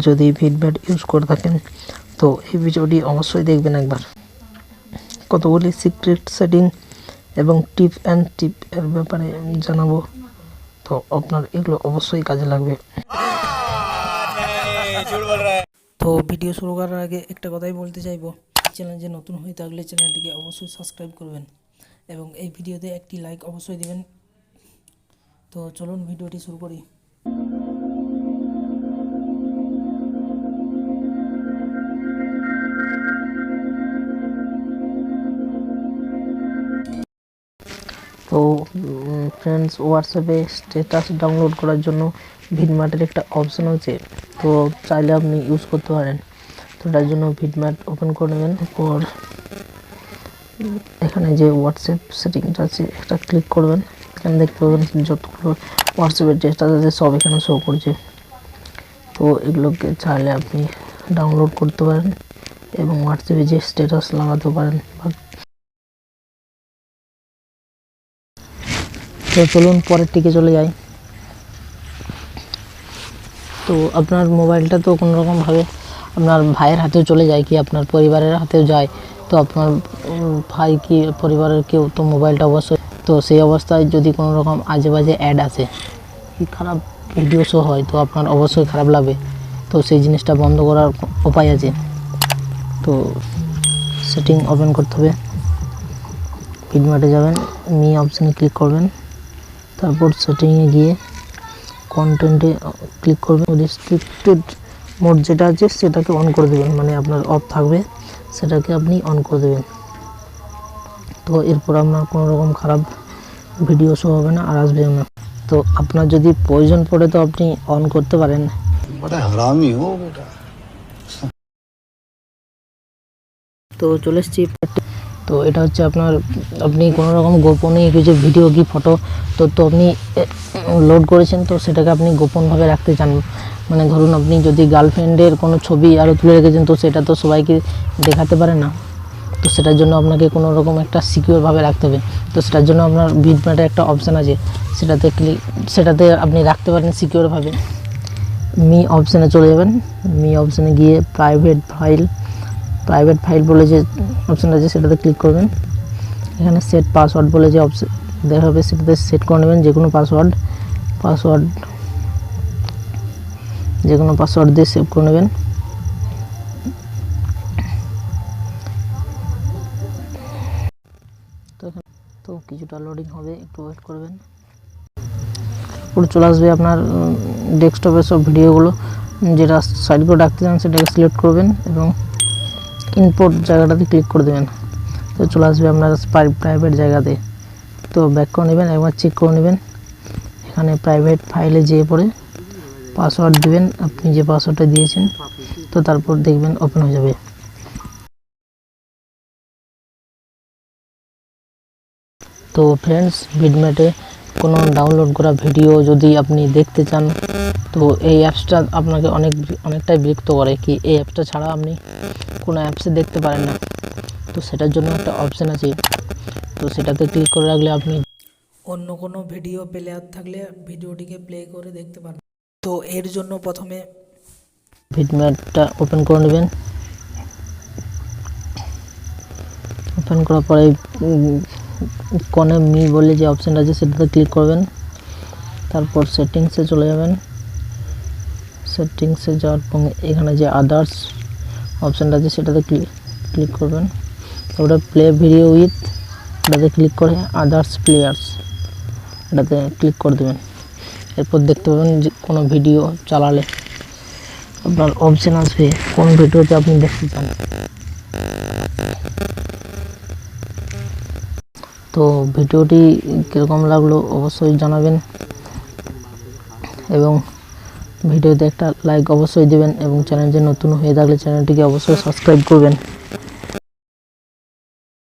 যদি Vidmate use করে থাকেন তো এই ভিডিওটি অবশ্যই দেখবেন একবার। কতগুলি সিক্রেট সেটিং এবং টিপ এর ব্যাপারে জানাবো, তো আপনার এগুলো অবশ্যই কাজে লাগবে। তো ভিডিও শুরু করার আগে একটা কথাই বলতে চাইবো, চ্যানেলে নতুন হয়ে থাকলে চ্যানেলটিকে অবশ্যই সাবস্ক্রাইব করবেন এবং এই ভিডিওতে একটি লাইক অবশ্যই দিবেন। তো চলুন ভিডিওটি শুরু করি। তো ফ্রেন্ডস, হোয়াটসঅ্যাপে স্ট্যাটাস ডাউনলোড করার জন্য ভিডমাটের একটা অপশন আছে, তো চাইলে আপনি ইউজ করতে পারেন। তো তার জন্য ভিডমাট ওপেন করে নেবেন। পর এখানে যে হোয়াটসঅ্যাপ সেটিংটা আছে এটা ক্লিক করবেন। এখানে দেখতে পাবেন যতগুলো হোয়াটসঅ্যাপের স্ট্যাটাস আছে সব এখানে শো করছে। তো এগুলোকে চাইলে আপনি ডাউনলোড করতে পারেন এবং হোয়াটসঅ্যাপে যে স্ট্যাটাস লাগাতে পারেন। তো চলুন পরের দিকে চলে যাই। তো আপনার মোবাইলটা তো কোনো রকমভাবে আপনার ভাইয়ের হাতেও চলে যায় কি আপনার পরিবারের হাতেও যায়, তো আপনার ভাই কি পরিবারের কেউ তো মোবাইলটা অবশ্যই, তো সেই অবস্থায় যদি কোনো রকম আজে বাজে অ্যাড আসে কি খারাপ ভিডিও শো হয় তো আপনার অবশ্যই খারাপ লাগবে। তো সেই জিনিসটা বন্ধ করার উপায় আছে। তো সেটিং ওপেন করতে হবে, ভিডমাটে যাবেন, মি অপশানে ক্লিক করবেন, তারপর সেটিংয়ে গিয়ে কন্টেন্টে ক্লিক করবেন। রেস্ট্রিক্টেড মোড যেটা আছে সেটাকে অন করে দেবেন, মানে আপনার অফ থাকবে সেটাকে আপনি অন করে দেবেন। তো এরপর আপনার কোনো রকম খারাপ ভিডিও শো হবে না আর আসবে না। তো আপনার যদি প্রয়োজন পড়ে তো আপনি অন করতে পারেন। তো চলে এসেছি। তো এটা হচ্ছে আপনার, আপনি কোনো রকম গোপনে কিছু ভিডিও কি ফটো তো আপনি লোড করেছেন, তো সেটাকে আপনি গোপনভাবে রাখতে চান। মানে ধরুন আপনি যদি গার্লফ্রেন্ডের কোনো ছবি আরও তুলে রেখেছেন তো সেটা তো সবাইকে দেখাতে পারে না, তো সেটার জন্য আপনাকে কোনো রকম একটা সিকিউরভাবে রাখতে হবে। তো সেটার জন্য আপনার ভিডমেটে একটা অপশান আছে, সেটাতে আপনি রাখতে পারেন সিকিউরভাবে। মি অপশানে চলে যাবেন, মি অপশানে গিয়ে প্রাইভেট ফাইল বলে যে অপশান আছে সেটাতে ক্লিক করবেন। এখানে সেট পাসওয়ার্ড বলে যে অপশান দেখা হবে সেটাতে সেট করে নেবেন। যে কোনো পাসওয়ার্ড দিয়ে সেভ করে নেবেন। তো কিছুটা লোডিং হবে, একটু ওয়েট করবেন। পুরো চলে আসবে আপনার ডেস্কটপের সব ভিডিওগুলো, যেটা সাইড করে রাখতে চান সেটাকে সিলেক্ট করবেন এবং ইম্পোর্ট জায়গাটাতে ক্লিক করে দেবেন। তো চলে আসবে আপনার প্রাইভেট জায়গাতে। তো ব্যাক করে নেবেন, একবার চেক করে নেবেন। এখানে প্রাইভেট ফাইলে যেয়ে পড়ে পাসওয়ার্ড দিবেন, আপনি যে পাসওয়ার্ডটা দিয়েছেন, তো তারপর দেখবেন ওপেন হয়ে যাবে। তো ফ্রেন্ডস, ভিডমেটে কোনো ডাউনলোড করা ভিডিও যদি আপনি দেখতে চান তো এই অ্যাপসটা আপনাকে অনেকটাই বিরক্ত করে কি এই অ্যাপসটা ছাড়া আপনি কোনো অ্যাপসে দেখতে পারেন না। তো সেটার জন্য একটা অপশান আছে, তো সেটাতে ক্লিক করে রাখলে আপনি অন্য কোনো ভিডিও প্লেয়ার থাকলে ভিডিওটিকে প্লে করে দেখতে পারবেন। তো এর জন্য প্রথমে ভিডমেটটা ওপেন করে নেবেন। ওপেন করার পরে কোণে মি বলে যে অপশানটা আছে সেটাতে ক্লিক করবেন। তারপর সেটিংসে চলে যাবেন। সেটিংসে যাওয়ার পর এখানে যে আদার্স অপশানটা আছে সেটাতে ক্লিক করবেন। তারপরে প্লে ভিডিও উইথ এটাতে ক্লিক করে আদার্স প্লেয়ার্স এটাতে ক্লিক করে দেবেন। এরপর দেখতে পাবেন যে কোনো ভিডিও চালালে আপনার অপশান আসবে কোন ভিডিওতে আপনি দেখতে চান। তো ভিডিওটি কীরকম লাগলো অবশ্যই জানাবেন এবং ভিডিওতে একটা লাইক অবশ্যই দেবেন এবং চ্যানেলটি নতুন হয়ে থাকলে চ্যানেলটিকে অবশ্যই সাবস্ক্রাইব করবেন।